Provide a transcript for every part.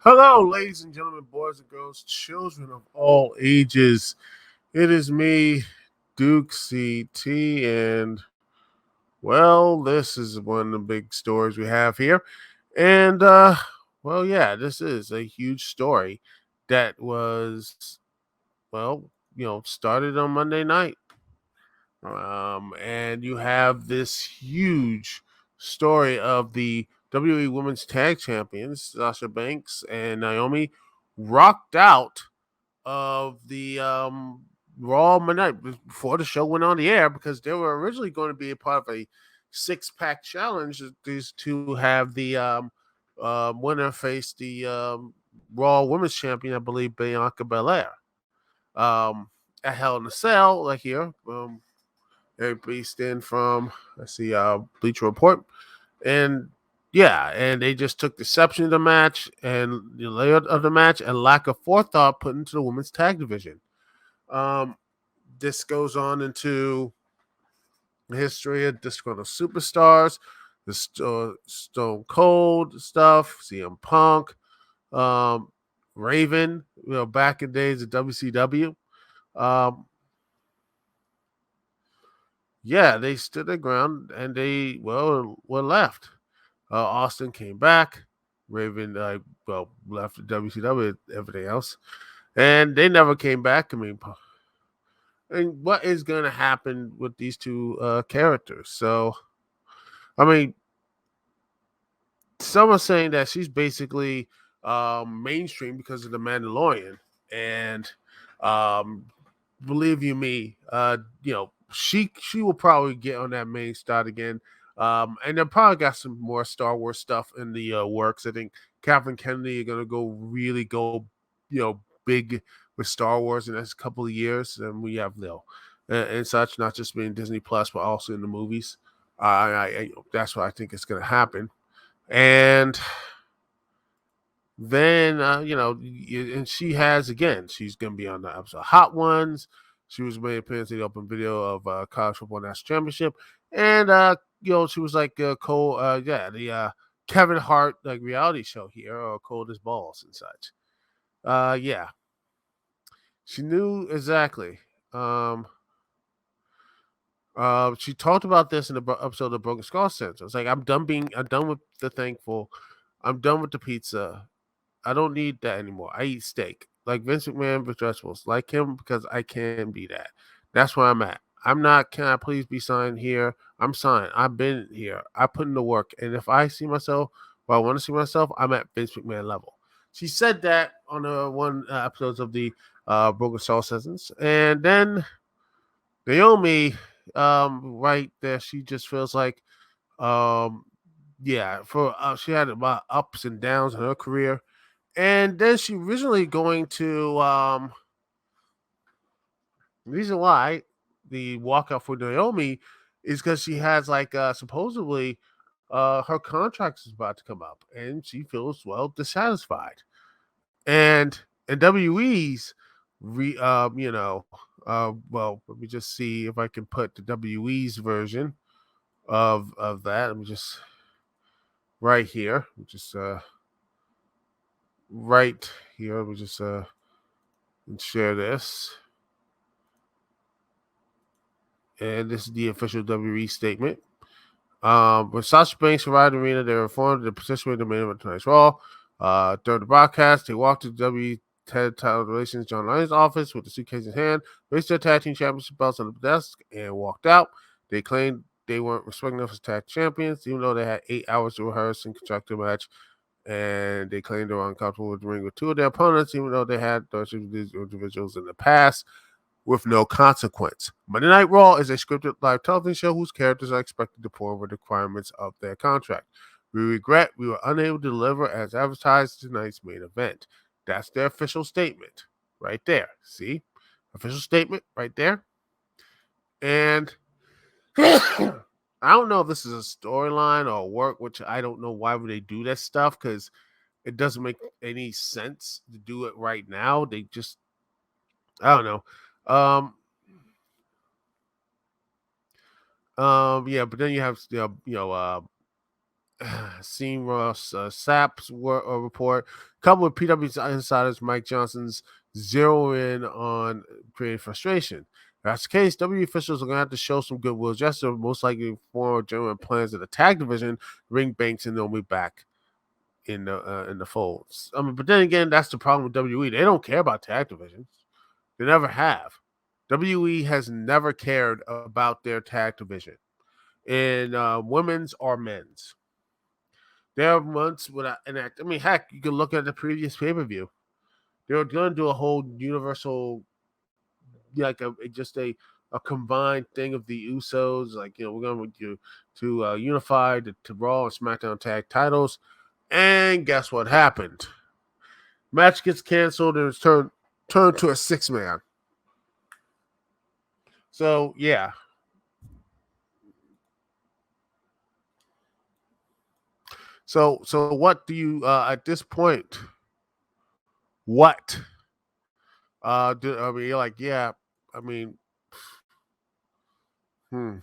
Hello, ladies and gentlemen, boys and girls, children of all ages. It is me, Duke CT, and well, this is one of the big stories we have here. And yeah, this is a huge story that was started on Monday night. And you have this huge story of the WWE Women's Tag Champions, Sasha Banks and Naomi, rocked out of the Raw Monday night before the show went on the air because they were originally going to be a part of a six-pack challenge. These two have the winner face the Raw Women's Champion, I believe, Bianca Belair. At Hell in a Cell, like here. Everybody's in from let's see, Bleacher Report, and yeah, and they just took deception of the match and the layout of the match and lack of forethought put into the women's tag division. Um, this goes on into the history of disgruntled superstars, the Stone Cold stuff, CM Punk, um, Raven, back in days of WCW. Um, yeah, they stood their ground and they were left. Austin came back. Raven left the WCW, everything else, and they never came back. I mean, and what is going to happen with these two characters? So, I mean, some are saying that she's basically mainstream because of the Mandalorian, and um, believe you me, she will probably get on that main start again. And they probably got some more Star Wars stuff in the works. I think Kathleen Kennedy are gonna go big with Star Wars in the next couple of years, and we have and such, not just being Disney Plus, but also in the movies. That's what I think is gonna happen. And then and she has again. She's gonna be on the episode of Hot Ones. She was made appearance in the open video of college football national championship, and she was like Cole, the Kevin Hart like reality show here, or Cold as Balls and such. Yeah, she knew exactly. Um, she talked about this in the episode of Broken Skull Center. It's like I'm done with the thankful, I'm done with the pizza. I don't need that anymore. I eat steak. Like Vince McMahon with vegetables. Like him because I can be that. That's where I'm at. I'm not, can I please be signed here? I'm signed. I've been here. I put in the work. And if I see myself, I want to see myself, I'm at Vince McMahon level. She said that on one episodes of the Broken Soul Sessions. And then Naomi, right there, she just feels like, um, for she had about ups and downs in her career, and then she originally going to reason why the walkout for Naomi is because she has like supposedly her contract is about to come up and she feels dissatisfied. And WE's let me just see if I can put the WE's version of that. Let me just right here. Just right here. Let me just share this. And this is the official WWE statement. When Sasha Banks arrived at the arena, they were informed of the position of the main event tonight's Raw. During the broadcast, they walked to WWE Title Relations John Lyon's office with the suitcase in hand, raised their tag team championship belts on the desk, and walked out. They claimed they weren't respecting them as tag champions, even though they had 8 hours to rehearse and construct a match. And they claimed they were uncomfortable with the ring with two of their opponents, even though they had those individuals in the past, with no consequence. Monday Night Raw is a scripted live television show whose characters are expected to perform with the requirements of their contract. We regret we were unable to deliver as advertised tonight's main event. That's their official statement right there. See? Official statement right there. And I don't know if this is a storyline or work, which I don't know why would they do that stuff, because it doesn't make any sense to do it right now. They just, I don't know. Yeah, but then you have Seam Ross Sapp's report. coupled with PW's insiders Mike Johnson's zero in on creating frustration. If that's the case, WWE officials are going to have to show some goodwill gesture, most likely form genuine plans of the tag division, bring Banks and Naomi back in the folds. I mean, but then again, that's the problem with WWE. They don't care about tag divisions. They never have. WWE has never cared about their tag division in women's or men's. There are months without an act. I mean, heck, you can look at the previous pay per view. They were going to do a whole universal, like a combined thing of the Usos. Like, we're going to unify the Raw and SmackDown tag titles. And guess what happened? Match gets canceled and it's turned to a 6-man. So yeah. So what do you at this point? What? I mean, you're like, yeah. I mean, hmm.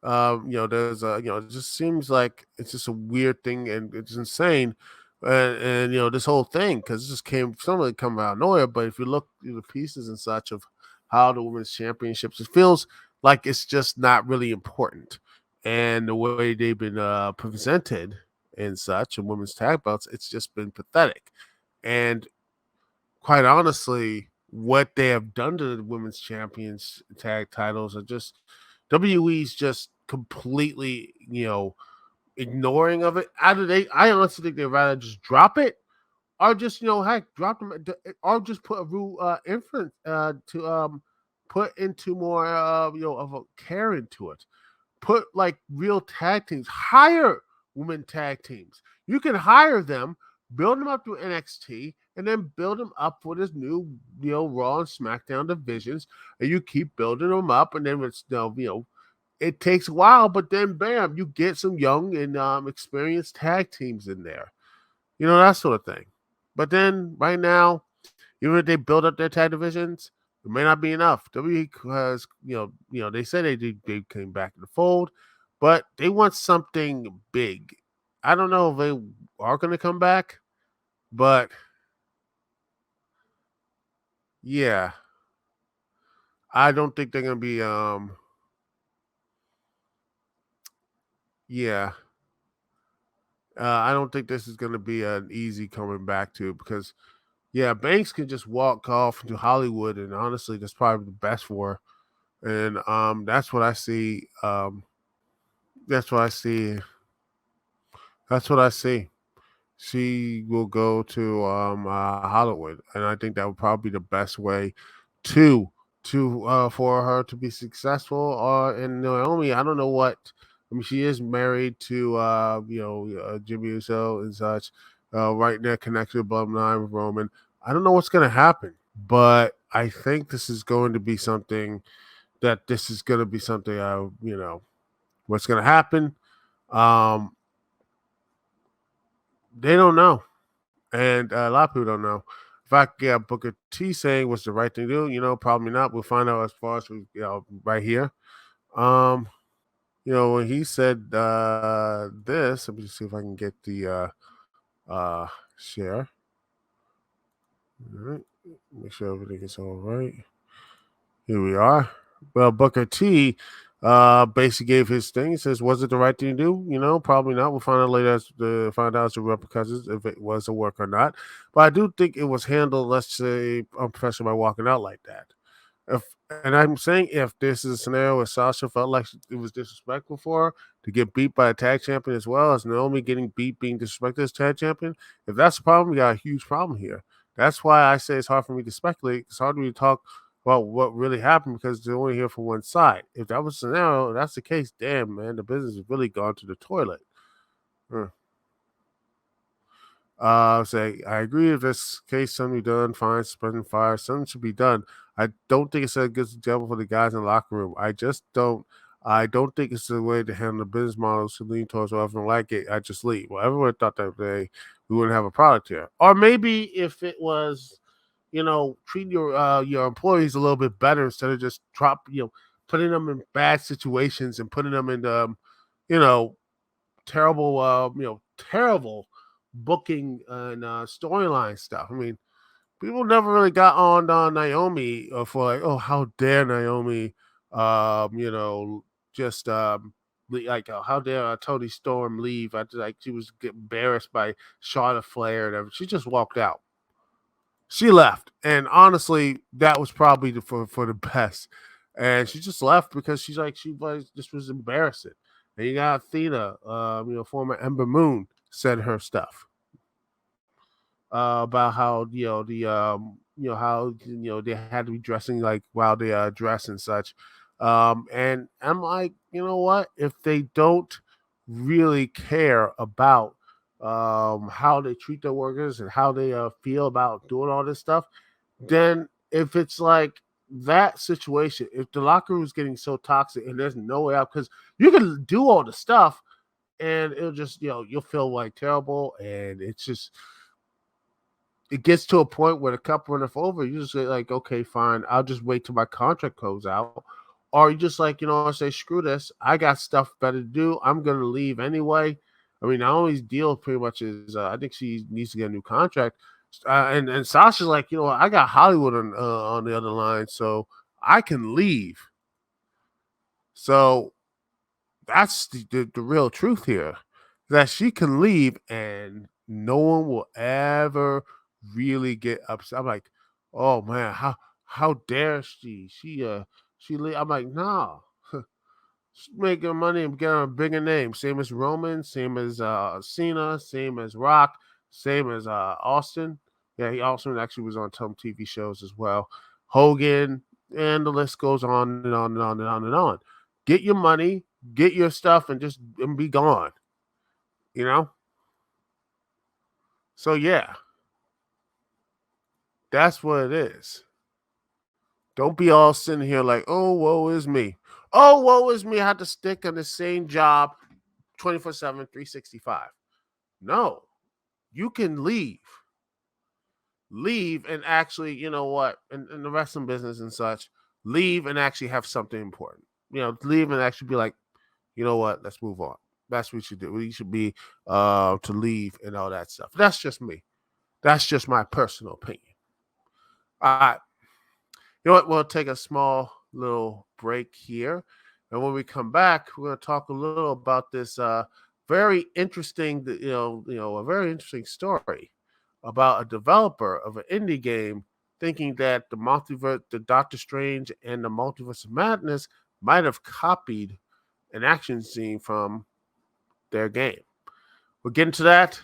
There's it just seems like it's just a weird thing and it's insane. And this whole thing, because it just some of it come out of nowhere. But if you look through the pieces and such of how the women's championships, it feels like it's just not really important. And the way they've been presented and such, and women's tag belts, it's just been pathetic. And quite honestly, what they have done to the women's champions tag titles are just WWE's just completely, ignoring of it. I honestly think they'd rather just drop it or just, heck, drop them or just put a rule inference to put into more of a care into it. Put like real tag teams, hire women tag teams. You can hire them, build them up through NXT, and then build them up for this new, Raw and SmackDown divisions. And you keep building them up, and then it's it takes a while, but then bam, you get some young and experienced tag teams in there. That sort of thing. But then right now, even if they build up their tag divisions, it may not be enough. WWE has, they said they came back in the fold, but they want something big. I don't know if they are going to come back, but yeah, I don't think they're going to be. Yeah, I don't think this is going to be an easy coming back to because yeah, Banks can just walk off into Hollywood, and honestly, that's probably the best for her. And that's what I see. That's what I see. That's what I see. She will go to Hollywood, and I think that would probably be the best way to for her to be successful. Or in Naomi, I don't know what. I mean, she is married to Jimmy Uso and such. Right there, connected to bloodline with Roman. I don't know what's going to happen, but I think this is going to be something that this is going to be something what's going to happen. Um, they don't know. And a lot of people don't know. In fact, yeah, Booker T saying was the right thing to do. Probably not. We'll find out as far as right here. When he said this, let me just see if I can get the share. All right. Make sure everything is all right. Here we are. Well, Booker T basically gave his thing. He says, was it the right thing to do? Probably not. We'll find out later to find out the repercussions if it was a work or not. But I do think it was handled, let's say, unprofessional by walking out like that. And I'm saying if this is a scenario where Sasha felt like it was disrespectful for her to get beat by a tag champion as well as Naomi getting beat, being disrespected as tag champion, if that's a problem, we got a huge problem here. That's why I say it's hard for me to speculate. It's hard for me to talk about what really happened because they're only here for one side. If that was the scenario, that's the case, damn, man, the business has really gone to the toilet. Say I agree if this case something be done, fine, suspending fire, something should be done. I don't think it's a good example for the guys in the locker room. I don't think it's the way to handle the business models to lean towards whatever like it. I just leave. Well, everyone thought that we wouldn't have a product here. Or maybe if it was, treating your employees a little bit better instead of just putting them in bad situations and putting them in you know, terrible, terrible booking and storyline stuff. I mean, people never really got on Naomi for like, oh, how dare Naomi, just like, how dare Tony Storm leave after like she was getting embarrassed by Charlotte Flair and everything. She just walked out. She left, and honestly, that was probably for the best. And she just left because she was just was embarrassing. And you got Athena, former Ember Moon, said her stuff about how how they had to be dressing like while they dress and such. And I'm like, you know what? If they don't really care about how they treat their workers and how they feel about doing all this stuff, then if it's like that situation, if the locker room is getting so toxic and there's no way out, because you can do all the stuff and it'll just you'll feel like terrible, and it's just it gets to a point where the cup runneth over. You just say like, okay, fine, I'll just wait till my contract goes out. Or you just like, say, screw this. I got stuff better to do. I'm gonna leave anyway. I mean, Naomi's deal pretty much is I think she needs to get a new contract. And Sasha's like, I got Hollywood on the other line, so I can leave. So that's the real truth here, that she can leave and no one will ever really get upset. I'm like, oh man, how dare she leave? I'm like, nah. She's making money and getting a bigger name. Same as Roman, same as Cena, same as Rock, same as Austin. Yeah, he Austin actually was on some TV shows as well. Hogan, and the list goes on and on and on and on and on. Get your money, get your stuff, and just and be gone. You know? So yeah, that's what it is. Don't be all sitting here like, oh, woe is me. Oh, woe is me. I had to stick on the same job 24/7, 365. No, you can leave. Leave and actually, you know what, in the wrestling business and such, leave and actually have something important. Leave and actually be like, you know what, let's move on. That's what we should do. We should be to leave and all that stuff. That's just me. That's just my personal opinion. All right. You know what? We'll take a small little break here. And when we come back, we're going to talk a little about this very interesting, a very interesting story about a developer of an indie game thinking that the multiverse, the Doctor Strange and the Multiverse of Madness might have copied an action scene from their game. We'll get into that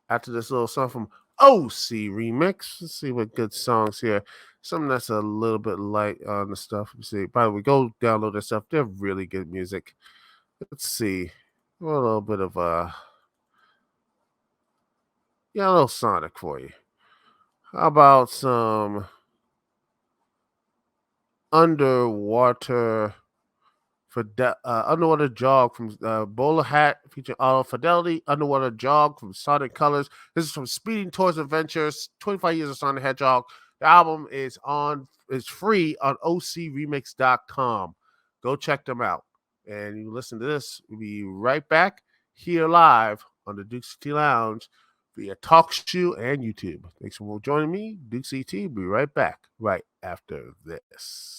after this little song from OC Remix. Let's see what good songs here. Something that's a little bit light on the stuff. Let's see. By the way, go download their stuff. They're really good music. Let's see. A little bit of a little Sonic for you. How about some underwater underwater jog from Bowler Hat featuring Auto Fidelity, underwater jog from Sonic Colors. This is from Speeding Towards Adventures, 25 years of Sonic Hedgehog. The album is free on ocremix.com. Go check them out. And you listen to this. We'll be right back here live on the Dukect Lounge via TalkShoe and YouTube. Thanks for joining me, Dukect. Be right back right after this.